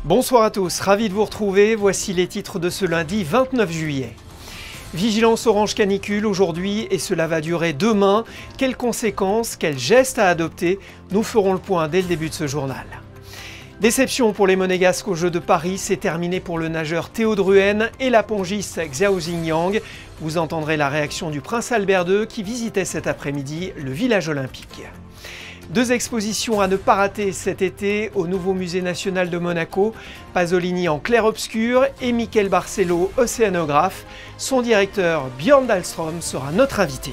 Bonsoir à tous, ravi de vous retrouver. Voici les titres de ce lundi 29 juillet. Vigilance orange canicule aujourd'hui et cela va durer demain. Quelles conséquences, quels gestes à adopter? Nous ferons le point dès le début de ce journal. Déception pour les Monégasques aux Jeux de Paris, c'est terminé pour le nageur Théo Druhen et la pongiste Xiao Xingyang. Vous entendrez la réaction du prince Albert II qui visitait cet après-midi le village olympique. Deux expositions à ne pas rater cet été au nouveau musée national de Monaco. Pasolini en clair-obscur et Michael Barcelo, océanographe. Son directeur Björn Dahlström sera notre invité.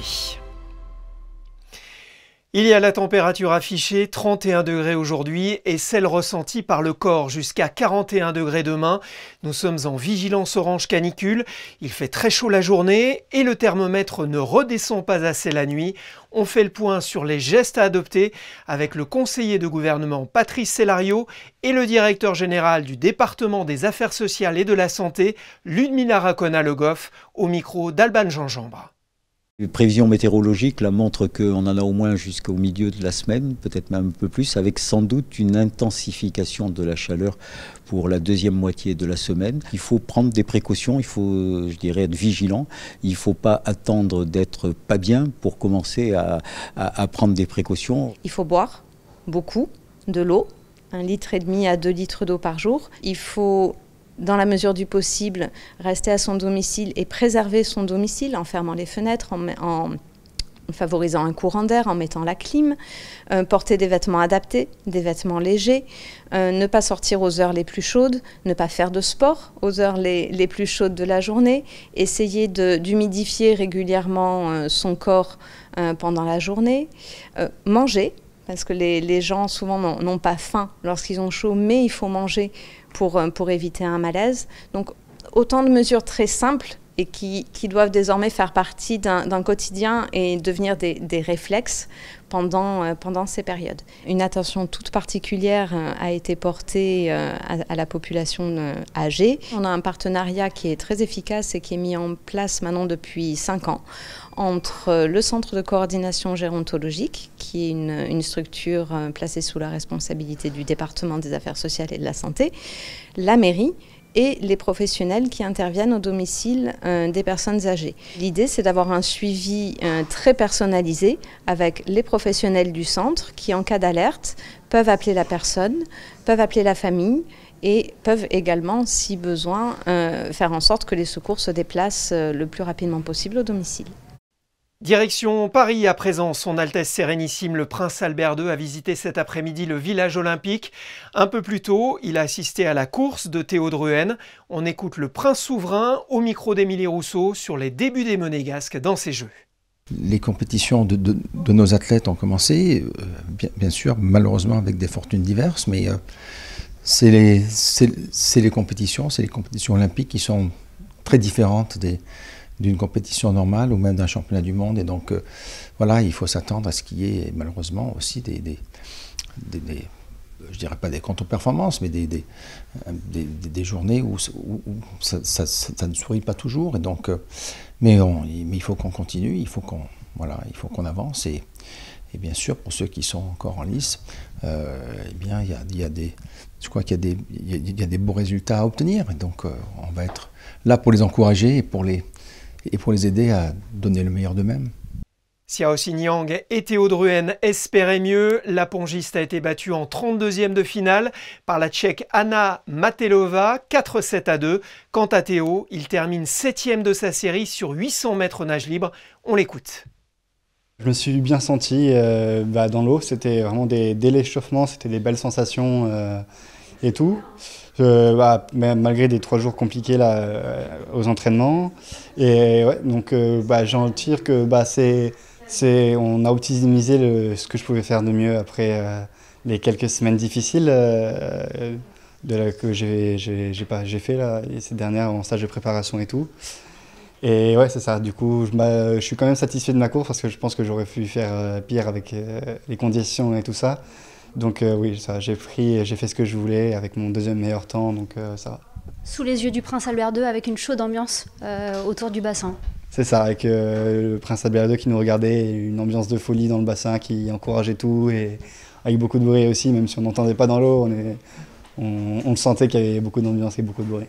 Il y a la température affichée, 31 degrés aujourd'hui, et celle ressentie par le corps jusqu'à 41 degrés demain. Nous sommes en vigilance orange canicule. Il fait très chaud la journée et le thermomètre ne redescend pas assez la nuit. On fait le point sur les gestes à adopter avec le conseiller de gouvernement Patrice Célario et le directeur général du département des affaires sociales et de la santé, Ludmila Racona-Le Goff, au micro d'Alban Gingembre. Les prévisions météorologiques là, montrent qu'on en a au moins jusqu'au milieu de la semaine, peut-être même un peu plus, avec sans doute une intensification de la chaleur pour la deuxième moitié de la semaine. Il faut prendre des précautions, il faut, je dirais, être vigilant. Il ne faut pas attendre d'être pas bien pour commencer à prendre des précautions. Il faut boire beaucoup de l'eau, 1,5 litre à 2 litres d'eau par jour. Il faut, dans la mesure du possible, rester à son domicile et préserver son domicile en fermant les fenêtres, en favorisant un courant d'air, en mettant la clim, porter des vêtements adaptés, des vêtements légers, ne pas sortir aux heures les plus chaudes, ne pas faire de sport aux heures les plus chaudes de la journée, essayer d'humidifier régulièrement son corps pendant la journée, manger, parce que les gens souvent n'ont pas faim lorsqu'ils ont chaud, mais il faut manger pour éviter un malaise. Donc autant de mesures très simples et qui doivent désormais faire partie d'un quotidien et devenir des réflexes pendant ces périodes. Une attention toute particulière a été portée à la population âgée. On a un partenariat qui est très efficace et qui est mis en place maintenant depuis 5 ans entre le Centre de coordination gérontologique, qui est une structure placée sous la responsabilité du département des affaires sociales et de la santé, la mairie, et les professionnels qui interviennent au domicile des personnes âgées. L'idée, c'est d'avoir un suivi très personnalisé avec les professionnels du centre qui, en cas d'alerte, peuvent appeler la personne, peuvent appeler la famille et peuvent également, si besoin, faire en sorte que les secours se déplacent le plus rapidement possible au domicile. Direction Paris à présent, son Altesse Sérénissime le Prince Albert II a visité cet après-midi le village olympique. Un peu plus tôt, il a assisté à la course de Théo Druhen. On écoute le Prince souverain au micro d'Émilie Rousseau sur les débuts des Monégasques dans ces Jeux. Les compétitions de nos athlètes ont commencé, bien sûr, malheureusement avec des fortunes diverses, mais c'est les compétitions olympiques qui sont très différentes d'une compétition normale ou même d'un championnat du monde. Et donc, voilà, il faut s'attendre à ce qu'il y ait malheureusement aussi je dirais pas des contre-performances, mais des journées où ça ne sourit pas toujours. Et donc, mais il faut qu'on continue, il faut qu'on avance. Et bien sûr, pour ceux qui sont encore en lice, eh bien, je crois qu'il y a des beaux résultats à obtenir. Et donc, on va être là pour les encourager et pour les aider à donner le meilleur d'eux-mêmes. Xiao Xingyang et Théo Druhen espéraient mieux. La pongiste a été battue en 32e de finale par la Tchèque Anna Matelova, 4-7-2. Quant à Théo, il termine 7e de sa série sur 800 mètres nage libre. On l'écoute. Je me suis bien senti dans l'eau. C'était vraiment dès l'échauffement, c'était des belles sensations et tout. Malgré des 3 jours compliqués là, aux entraînements. Et ouais, donc j'en tire que on a optimisé ce que je pouvais faire de mieux après les quelques semaines difficiles que j'ai fait là, ces dernières en stage de préparation et tout. Et ouais, c'est ça. Du coup, je suis quand même satisfait de ma course parce que je pense que j'aurais pu faire pire avec les conditions et tout ça. Donc oui, j'ai fait ce que je voulais avec mon deuxième meilleur temps, donc ça va. Sous les yeux du Prince Albert II avec une chaude ambiance autour du bassin. C'est ça, avec le Prince Albert II qui nous regardait, une ambiance de folie dans le bassin qui encourageait tout et avec beaucoup de bruit aussi, même si on n'entendait pas dans l'eau, on le sentait qu'il y avait beaucoup d'ambiance et beaucoup de bruit.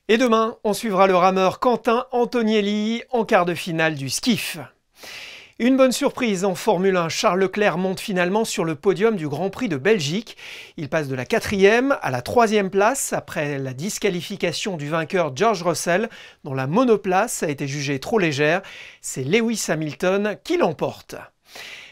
Et demain, on suivra le rameur Quentin Antonielli en quart de finale du skiff. Une bonne surprise en Formule 1, Charles Leclerc monte finalement sur le podium du Grand Prix de Belgique. Il passe de la 4e à la 3e place après la disqualification du vainqueur George Russell, dont la monoplace a été jugée trop légère. C'est Lewis Hamilton qui l'emporte.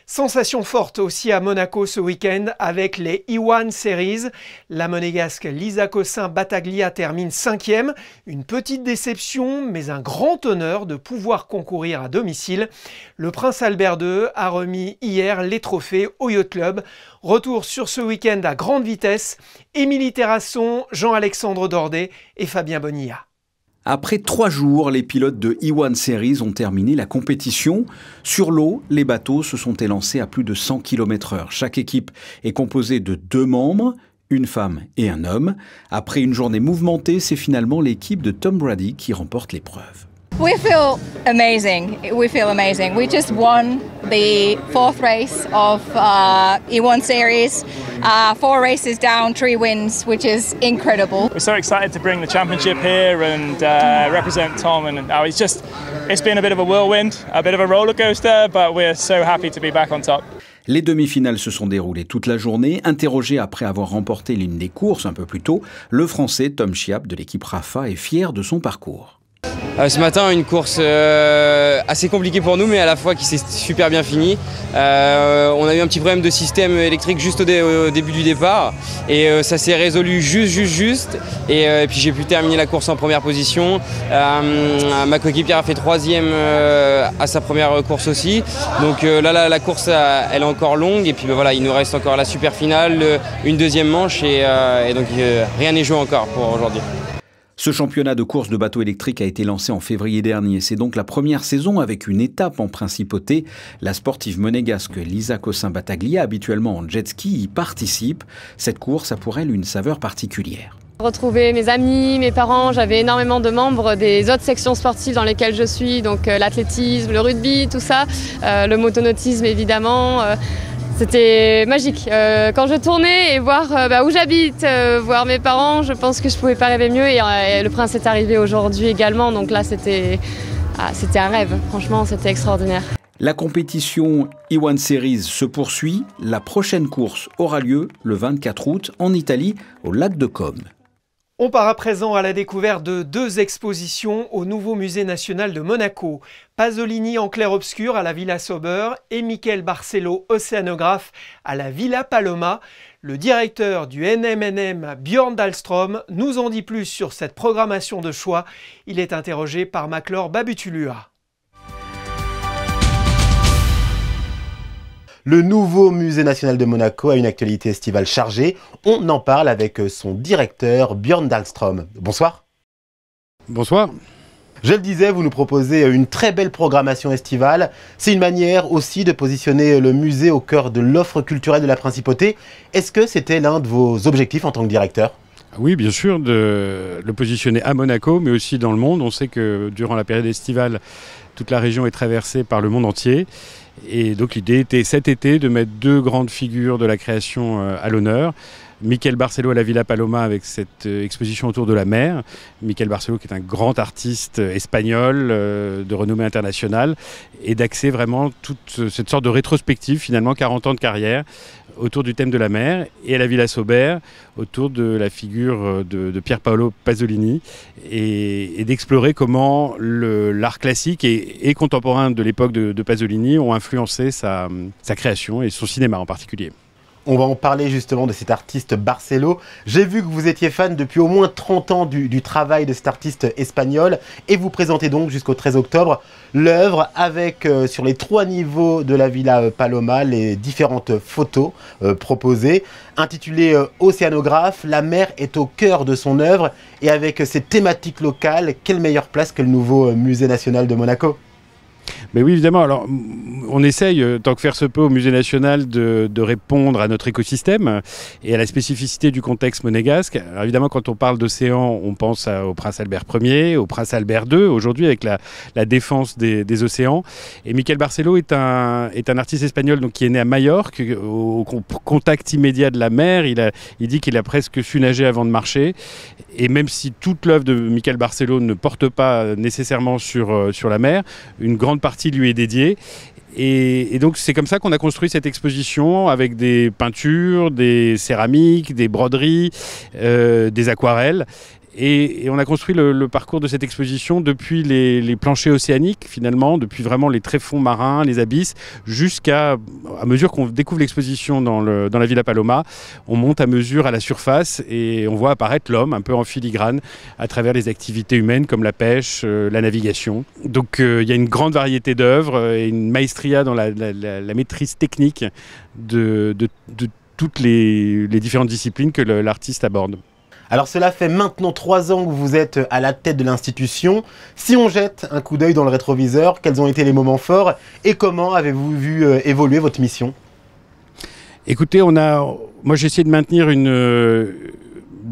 Sensation forte aussi à Monaco ce week-end avec les E1 Series. La monégasque Lisa Cossin-Battaglia termine 5e. Une petite déception, mais un grand honneur de pouvoir concourir à domicile. Le Prince Albert II a remis hier les trophées au Yacht Club. Retour sur ce week-end à grande vitesse. Émilie Terrasson, Jean-Alexandre Dordet et Fabien Bonilla. Après 3 jours, les pilotes de E1 Series ont terminé la compétition. Sur l'eau, les bateaux se sont élancés à plus de 100 km/h. Chaque équipe est composée de 2 membres, une femme et un homme. Après une journée mouvementée, c'est finalement l'équipe de Tom Brady qui remporte l'épreuve. We feel amazing. We just won the 4th race of E1 Series. 4 races down, 3 wins, which is incredible. We're so excited to bring the championship here and represent Tom. And it's been a bit of a whirlwind, a bit of a roller coaster, but we're so happy to be back on top. Les demi-finales se sont déroulées toute la journée. Interrogé après avoir remporté l'une des courses un peu plus tôt, le Français Tom Chiap de l'équipe Rafa est fier de son parcours. Ce matin, une course assez compliquée pour nous, mais à la fois qui s'est super bien finie. On a eu un petit problème de système électrique juste au début du départ, et ça s'est résolu juste. Et puis j'ai pu terminer la course en première position. Ma coéquipière a fait 3e à sa première course aussi. Donc là, la course, elle est encore longue, et puis voilà, il nous reste encore la super finale, une 2e manche, et donc rien n'est joué encore pour aujourd'hui. Ce championnat de course de bateaux électriques a été lancé en février dernier. C'est donc la première saison avec une étape en principauté. La sportive monégasque Lisa Cossin-Battaglia, habituellement en jet ski, y participe. Cette course a pour elle une saveur particulière. Retrouver mes amis, mes parents, j'avais énormément de membres des autres sections sportives dans lesquelles je suis, donc l'athlétisme, le rugby, tout ça, le motonautisme évidemment. C'était magique. Quand je tournais et voir où j'habite, voir mes parents, je pense que je ne pouvais pas rêver mieux. Et le prince est arrivé aujourd'hui également, donc là c'était un rêve. Franchement, c'était extraordinaire. La compétition E1 Series se poursuit. La prochaine course aura lieu le 24 août en Italie, au lac de Comme. On part à présent à la découverte de 2 expositions au nouveau musée national de Monaco. Pasolini en clair-obscur à la Villa Sauber et Michel Barcelo, océanographe, à la Villa Paloma. Le directeur du NMNM, Björn Dahlström, nous en dit plus sur cette programmation de choix. Il est interrogé par Maclor Babutulua. Le nouveau musée national de Monaco a une actualité estivale chargée. On en parle avec son directeur, Björn Dahlström. Bonsoir. Bonsoir. Je le disais, vous nous proposez une très belle programmation estivale. C'est une manière aussi de positionner le musée au cœur de l'offre culturelle de la Principauté. Est-ce que c'était l'un de vos objectifs en tant que directeur ? Oui, bien sûr, de le positionner à Monaco, mais aussi dans le monde. On sait que durant la période estivale, toute la région est traversée par le monde entier. Et donc l'idée était cet été de mettre 2 grandes figures de la création à l'honneur. Michel Barcelo à la Villa Paloma avec cette exposition autour de la mer. Michel Barcelo qui est un grand artiste espagnol de renommée internationale, et d'axer vraiment toute cette sorte de rétrospective, finalement 40 ans de carrière, autour du thème de la mer, et à la Villa Sauber autour de la figure de Pier Paolo Pasolini, et d'explorer comment l'art classique et contemporain de l'époque de Pasolini ont influencé sa création et son cinéma en particulier. On va en parler justement de cet artiste Barcelo. J'ai vu que vous étiez fan depuis au moins 30 ans du travail de cet artiste espagnol, et vous présentez donc jusqu'au 13 octobre l'œuvre avec sur les 3 niveaux de la Villa Paloma les différentes photos proposées. Intitulée Océanographe, la mer est au cœur de son œuvre, et avec ses thématiques locales, quelle meilleure place que le nouveau musée national de Monaco ? Mais oui, évidemment. Alors, on essaye, tant que faire se peut, au Musée national de répondre à notre écosystème et à la spécificité du contexte monégasque. Alors évidemment, quand on parle d'océan, on pense au prince Albert Ier, au prince Albert II, aujourd'hui avec la défense des océans. Et Miquel Barcelo est un artiste espagnol donc, qui est né à Majorque, au contact immédiat de la mer. Il dit qu'il a presque su nager avant de marcher. Et même si toute l'œuvre de Miquel Barcelo ne porte pas nécessairement sur la mer, une grande partie lui est dédiée. Et donc c'est comme ça qu'on a construit cette exposition avec des peintures, des céramiques, des broderies, des aquarelles. Et on a construit le parcours de cette exposition depuis les planchers océaniques, finalement, depuis vraiment les tréfonds marins, les abysses, à mesure qu'on découvre l'exposition dans la Villa Paloma, on monte à mesure à la surface et on voit apparaître l'homme un peu en filigrane à travers les activités humaines comme la pêche, la navigation. Donc il y a une grande variété d'œuvres et une maestria dans la maîtrise technique de toutes les différentes disciplines que l'artiste aborde. Alors cela fait maintenant 3 ans que vous êtes à la tête de l'institution. Si on jette un coup d'œil dans le rétroviseur, quels ont été les moments forts et comment avez-vous vu évoluer votre mission ? Écoutez, moi j'ai essayé de maintenir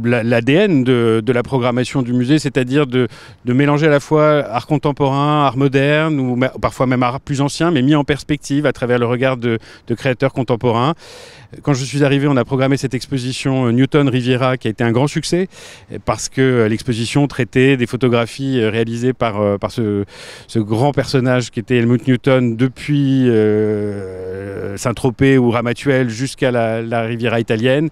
l'ADN de la programmation du musée, c'est-à-dire de mélanger à la fois art contemporain, art moderne, ou parfois même art plus ancien, mais mis en perspective à travers le regard de créateurs contemporains. Quand je suis arrivé, on a programmé cette exposition Newton Riviera qui a été un grand succès parce que l'exposition traitait des photographies réalisées par ce grand personnage qui était Helmut Newton depuis Saint-Tropez ou Ramatuelle jusqu'à la Riviera italienne.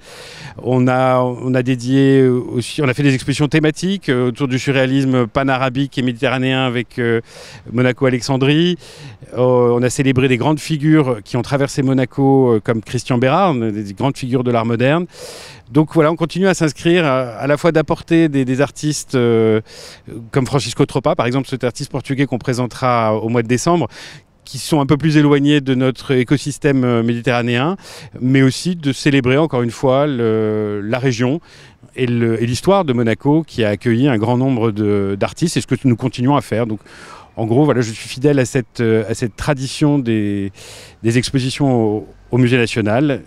On a dédié aussi, on a fait des expositions thématiques autour du surréalisme pan-arabique et méditerranéen avec Monaco-Alexandrie. On a célébré des grandes figures qui ont traversé Monaco comme Christian Bérard, des grandes figures de l'art moderne. Donc voilà, on continue à s'inscrire, à la fois d'apporter des artistes comme Francisco Tropa, par exemple cet artiste portugais qu'on présentera au mois de décembre, qui sont un peu plus éloignés de notre écosystème méditerranéen, mais aussi de célébrer encore une fois la région et l'histoire de Monaco qui a accueilli un grand nombre d'artistes et ce que nous continuons à faire. Donc, en gros, voilà, je suis fidèle à cette tradition des expositions au Musée national.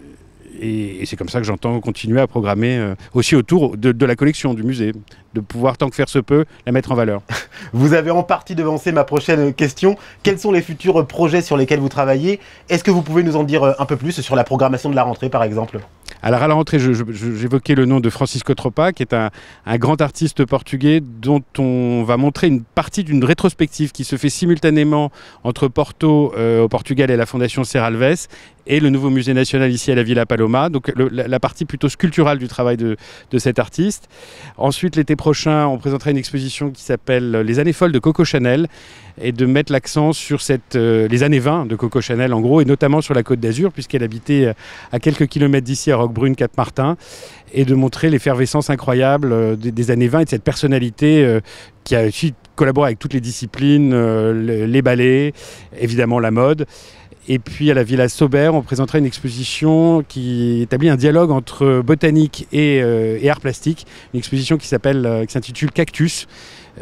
Et c'est comme ça que j'entends continuer à programmer aussi autour de la collection du musée, de pouvoir, tant que faire se peut, la mettre en valeur. Vous avez en partie devancé ma prochaine question. Quels sont les futurs projets sur lesquels vous travaillez? Est-ce que vous pouvez nous en dire un peu plus sur la programmation de la rentrée, par exemple? Alors à la rentrée, j'évoquais le nom de Francisco Tropa, qui est un grand artiste portugais dont on va montrer une partie d'une rétrospective qui se fait simultanément entre Porto au Portugal et la Fondation Serralves et le nouveau musée national ici à la Villa Paloma. Donc la partie plutôt sculpturale du travail de cet artiste. Ensuite, l'été prochain, on présentera une exposition qui s'appelle Les années folles de Coco Chanel et de mettre l'accent sur les années 20 de Coco Chanel en gros, et notamment sur la Côte d'Azur puisqu'elle habitait à quelques kilomètres d'ici à Roquebrune, Cap-Martin, et de montrer l'effervescence incroyable des années 20 et de cette personnalité qui a aussi collaboré avec toutes les disciplines, les ballets, évidemment la mode. Et puis à la Villa Sauber, on présentera une exposition qui établit un dialogue entre botanique et art plastique. Une exposition qui s'intitule Cactus,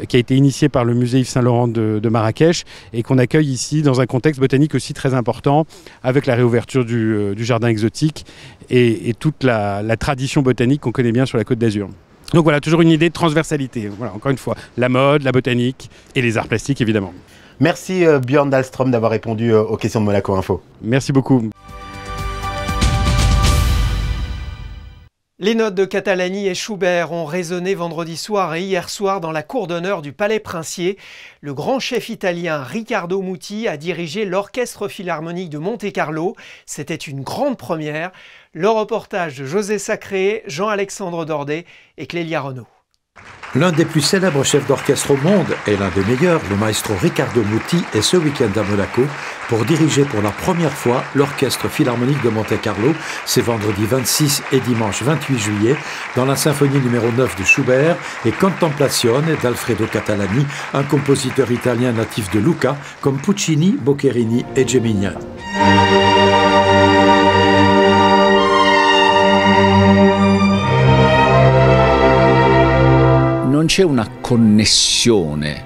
qui a été initiée par le musée Yves Saint-Laurent de Marrakech et qu'on accueille ici dans un contexte botanique aussi très important avec la réouverture du jardin exotique et toute la tradition botanique qu'on connaît bien sur la Côte d'Azur. Donc voilà, toujours une idée de transversalité. Voilà, encore une fois, la mode, la botanique et les arts plastiques évidemment. Merci Björn Dahlström d'avoir répondu aux questions de Monaco Info. Merci beaucoup. Les notes de Catalani et Schubert ont résonné vendredi soir et hier soir dans la cour d'honneur du Palais Princier. Le grand chef italien Riccardo Muti a dirigé l'Orchestre Philharmonique de Monte-Carlo. C'était une grande première. Le reportage de José Sacré, Jean-Alexandre Dordet et Clélia Renaud. L'un des plus célèbres chefs d'orchestre au monde et l'un des meilleurs, le maestro Riccardo Muti, est ce week-end à Monaco pour diriger pour la première fois l'Orchestre Philharmonique de Monte-Carlo. C'est vendredi 26 et dimanche 28 juillet dans la symphonie numéro 9 de Schubert et Contemplazione d'Alfredo Catalani, un compositeur italien natif de Lucca comme Puccini, Boccherini et Geminiani. Non c'è una connessione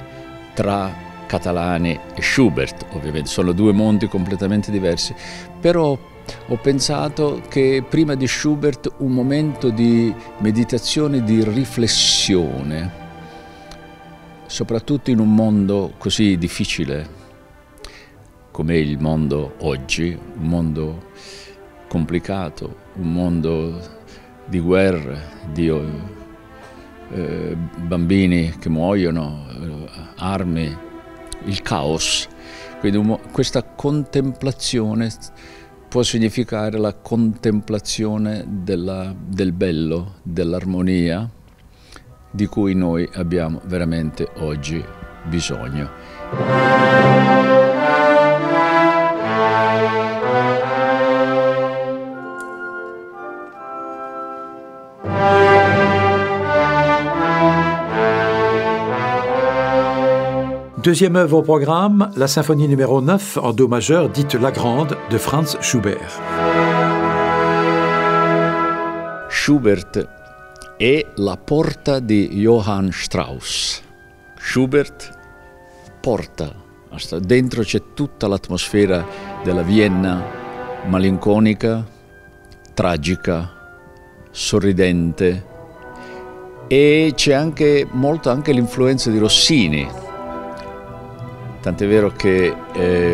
tra Catalani e Schubert, ovviamente, sono due mondi completamente diversi, però ho pensato che prima di Schubert un momento di meditazione, di riflessione, soprattutto in un mondo così difficile come il mondo oggi, un mondo complicato, un mondo di guerre, di bambini che muoiono, armi, il caos. Quindi questa contemplazione può significare la contemplazione del bello, dell'armonia, di cui noi abbiamo veramente oggi bisogno. Deuxième œuvre au programme, la symphonie numéro 9 en do majeur dite La Grande de Franz Schubert. Schubert è la porta di Johann Strauss. Schubert porta, dentro c'è tutta l'atmosfera della Vienna malinconica, tragica, sorridente, e c'è anche molto l'influenza di Rossini. Tant'è vero che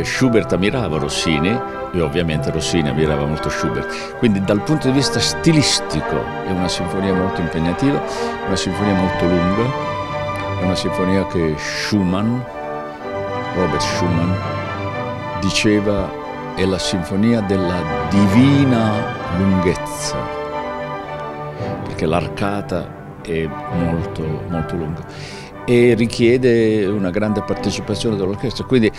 Schubert ammirava Rossini e ovviamente Rossini ammirava molto Schubert. Quindi dal punto di vista stilistico è una sinfonia molto impegnativa, una sinfonia molto lunga, è una sinfonia che Robert Schumann, diceva è la sinfonia della divina lunghezza, perché l'arcata è molto, molto lunga e richiede una grande partecipazione dell'orchestra, quindi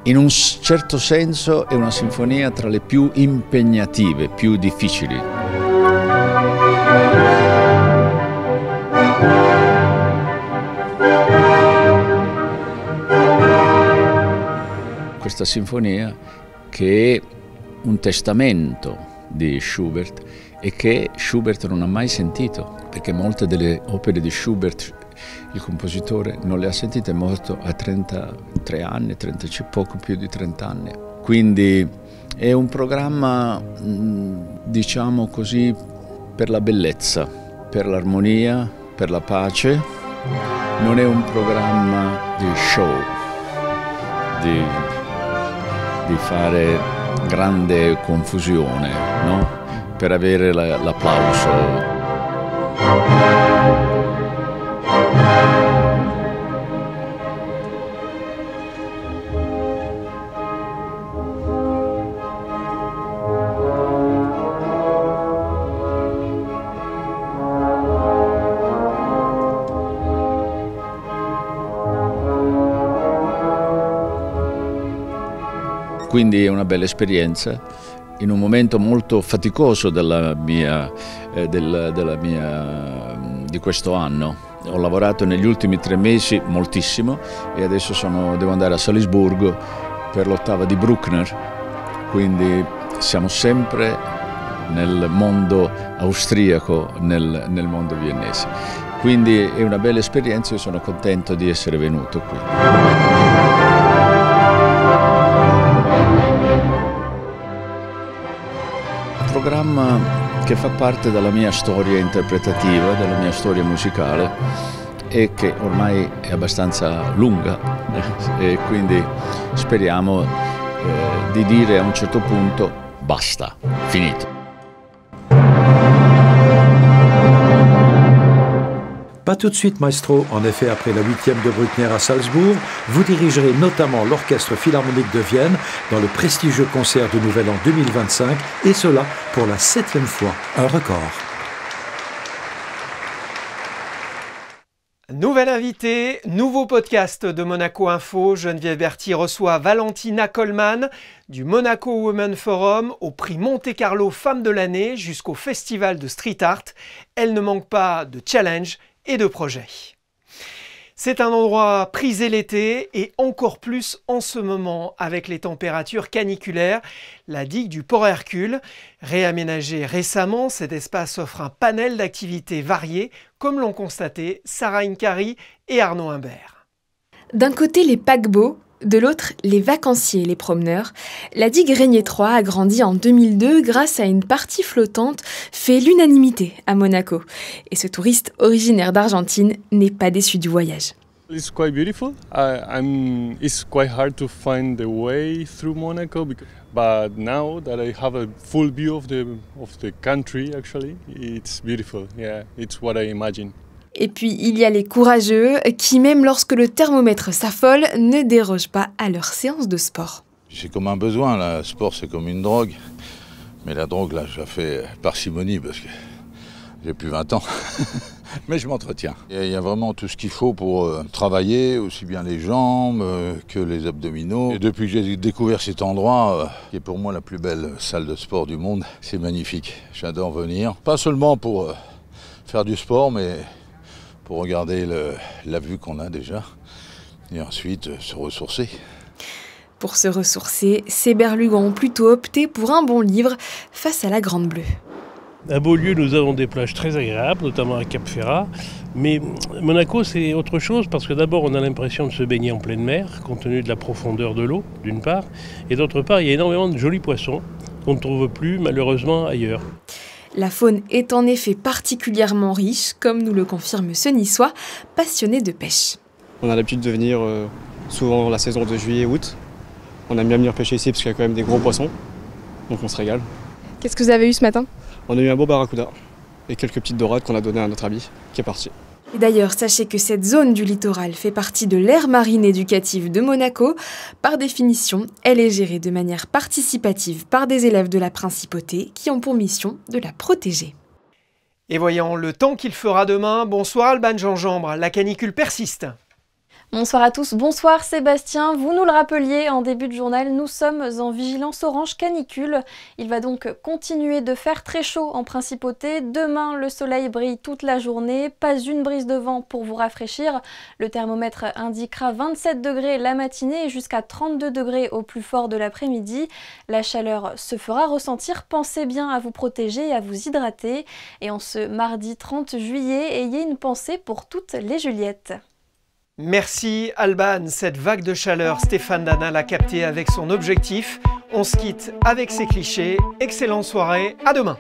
in un certo senso è una sinfonia tra le più impegnative, più difficili. Questa sinfonia che è un testamento di Schubert e che Schubert non ha mai sentito, perché molte delle opere di Schubert il compositore non le ha sentite, è morto a 33 anni, poco più di 30 anni. Quindi è un programma, diciamo così, per la bellezza, per l'armonia, per la pace. Non è un programma di show, di fare grande confusione, no? Per avere l'applauso. Quindi è una bella esperienza in un momento molto faticoso di questo anno. Ho lavorato negli ultimi 3 mesi moltissimo e adesso devo andare a Salisburgo per l'8ª di Bruckner, quindi siamo sempre nel mondo austriaco, nel mondo viennese. Quindi è una bella esperienza e sono contento di essere venuto qui. Un programma che fa parte della mia storia interpretativa, della mia storia musicale e che ormai è abbastanza lunga e quindi speriamo di dire a un certo punto basta, finito. Pas tout de suite, maestro. En effet, après la 8e de Bruckner à Salzbourg, vous dirigerez notamment l'Orchestre Philharmonique de Vienne dans le prestigieux concert de Nouvel An 2025, et cela pour la 7e fois, un record. Nouvel invité, nouveau podcast de Monaco Info. Geneviève Berthy reçoit Valentina Coleman du Monaco Women Forum au prix Monte-Carlo Femme de l'année jusqu'au Festival de Street Art. Elle ne manque pas de challenge et de projets. C'est un endroit prisé l'été et encore plus en ce moment avec les températures caniculaires. La digue du Port Hercule, réaménagée récemment, cet espace offre un panel d'activités variées comme l'ont constaté Sarah Inkari et Arnaud Imbert. D'un côté, les paquebots, de l'autre, les vacanciers et les promeneurs. La digue Régnier 3 a grandi en 2002 grâce à une partie flottante fait l'unanimité à Monaco. Et ce touriste originaire d'Argentine n'est pas déçu du voyage. It's quite beautiful. It's quite hard to find the way through Monaco, but now that I have a full view of the country, actually, it's beautiful. Yeah, it's what I imagine. Et puis, il y a les courageux qui, même lorsque le thermomètre s'affole, ne dérogent pas à leur séance de sport. C'est comme un besoin, là. Le sport, c'est comme une drogue. Mais la drogue, là, je la fais parcimonie parce que j'ai plus 20 ans. Mais je m'entretiens. Il y a vraiment tout ce qu'il faut pour travailler, aussi bien les jambes que les abdominaux. Et depuis que j'ai découvert cet endroit, qui est pour moi la plus belle salle de sport du monde, c'est magnifique. J'adore venir. Pas seulement pour faire du sport, mais pour regarder la vue qu'on a déjà, et ensuite se ressourcer. Pour se ressourcer, ces berlugans ont plutôt opté pour un bon livre face à la Grande Bleue. À Beaulieu, nous avons des plages très agréables, notamment à Cap Ferrat. Mais Monaco, c'est autre chose parce que d'abord, on a l'impression de se baigner en pleine mer, compte tenu de la profondeur de l'eau, d'une part. Et d'autre part, il y a énormément de jolis poissons qu'on ne trouve plus, malheureusement, ailleurs. La faune est en effet particulièrement riche, comme nous le confirme ce Niçois, passionné de pêche. On a l'habitude de venir souvent la saison de juillet-août. On aime bien venir pêcher ici parce qu'il y a quand même des gros poissons, donc on se régale. Qu'est-ce que vous avez eu ce matin? On a eu un beau barracuda et quelques petites dorades qu'on a données à notre ami qui est parti. Et d'ailleurs, sachez que cette zone du littoral fait partie de l'aire marine éducative de Monaco. Par définition, elle est gérée de manière participative par des élèves de la principauté qui ont pour mission de la protéger. Et voyant le temps qu'il fera demain, bonsoir Alban Gingembre, la canicule persiste. Bonsoir à tous, bonsoir Sébastien. Vous nous le rappeliez en début de journal, nous sommes en vigilance orange canicule. Il va donc continuer de faire très chaud en principauté. Demain, le soleil brille toute la journée, pas une brise de vent pour vous rafraîchir. Le thermomètre indiquera 27 degrés la matinée et jusqu'à 32 degrés au plus fort de l'après-midi. La chaleur se fera ressentir, pensez bien à vous protéger et à vous hydrater. Et en ce mardi 30 juillet, ayez une pensée pour toutes les Juliettes. Merci Alban, cette vague de chaleur, Stéphane Dana l'a captée avec son objectif. On se quitte avec ses clichés. Excellente soirée, à demain.